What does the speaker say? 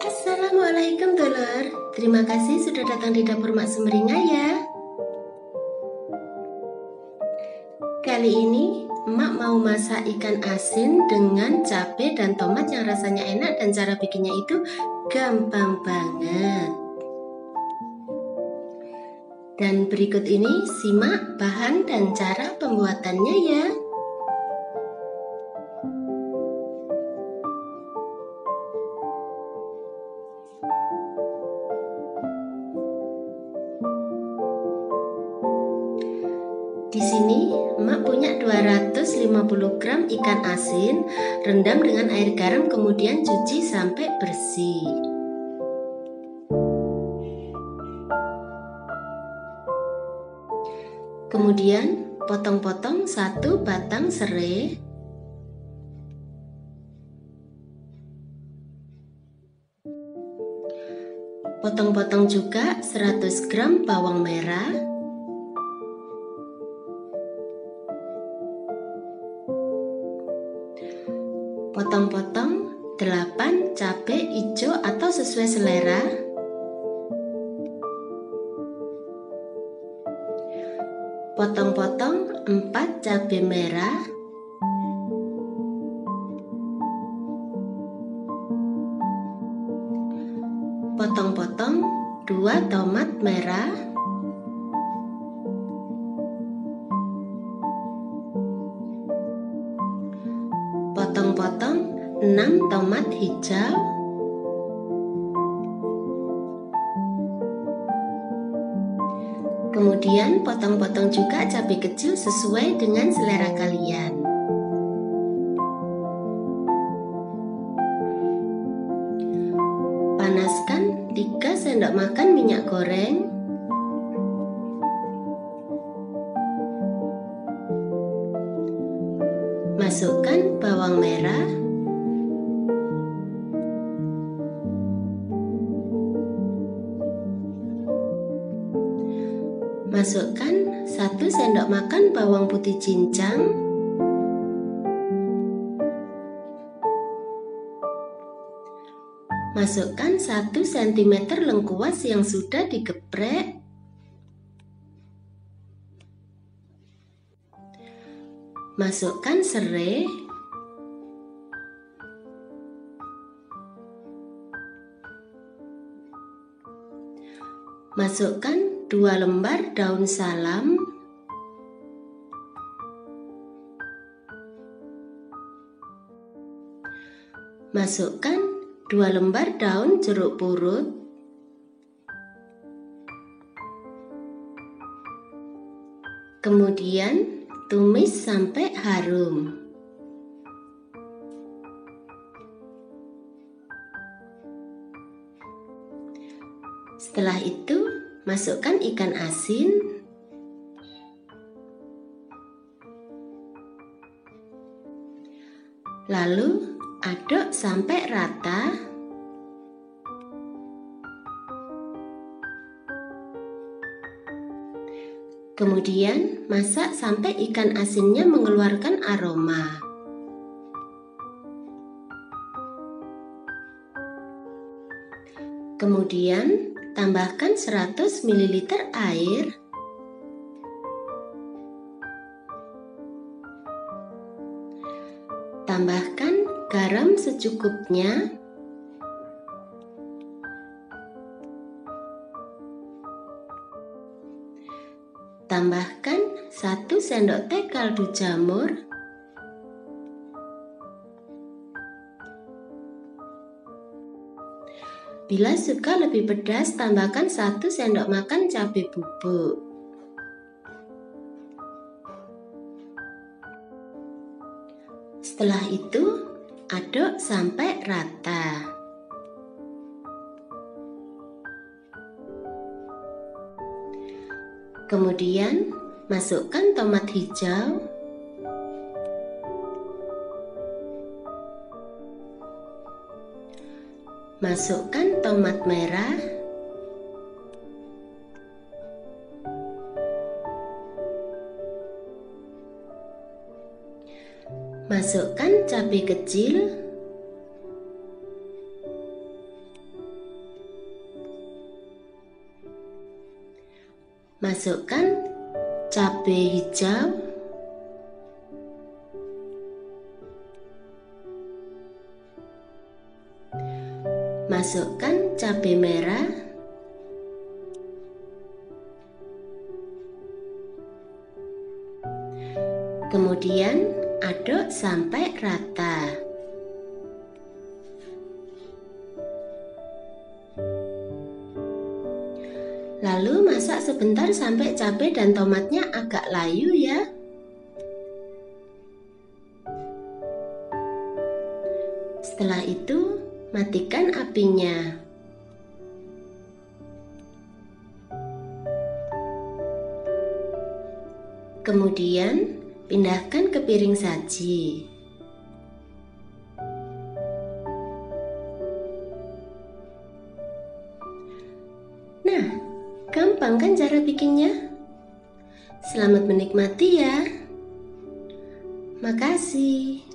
Assalamualaikum dulur. Terima kasih sudah datang di dapur Mak Sumringah ya. Kali ini Emak mau masak ikan asin dengan cabai dan tomat yang rasanya enak, dan cara bikinnya itu gampang banget. Dan berikut ini simak bahan dan cara pembuatannya ya. Di sini Emak punya 250 gram ikan asin, rendam dengan air garam kemudian cuci sampai bersih. Kemudian potong-potong 1 batang serai. Potong-potong juga 100 gram bawang merah. Potong-potong 8 cabai hijau atau sesuai selera. Potong-potong 4 cabai merah. Potong-potong 2 tomat merah. Potong-potong 6 tomat hijau. Kemudian potong-potong juga cabai kecil sesuai dengan selera kalian. Panaskan 3 sendok makan minyak goreng. Masukkan bawang merah. Masukkan 1 sendok makan bawang putih cincang. Masukkan 1 cm lengkuas yang sudah digeprek. Masukkan serai. Masukkan 2 lembar daun salam. Masukkan 2 lembar daun jeruk purut. Kemudian tumis sampai harum. Setelah itu, masukkan ikan asin. Lalu aduk sampai rata. Kemudian masak sampai ikan asinnya mengeluarkan aroma. Kemudian tambahkan 100 ml air. Tambahkan garam secukupnya. Tambahkan 1 sendok teh kaldu jamur. Bila suka lebih pedas, tambahkan 1 sendok makan cabai bubuk. Setelah itu, aduk sampai rata. Kemudian masukkan tomat hijau. Masukkan tomat merah. Masukkan cabai kecil, masukkan cabai hijau, masukkan cabai merah, kemudian aduk sampai rata. Lalu masak sebentar sampai cabai dan tomatnya agak layu ya. Setelah itu, matikan apinya. Kemudian, pindahkan ke piring saji. Nah, gampang kan cara bikinnya? Selamat menikmati ya. Makasih.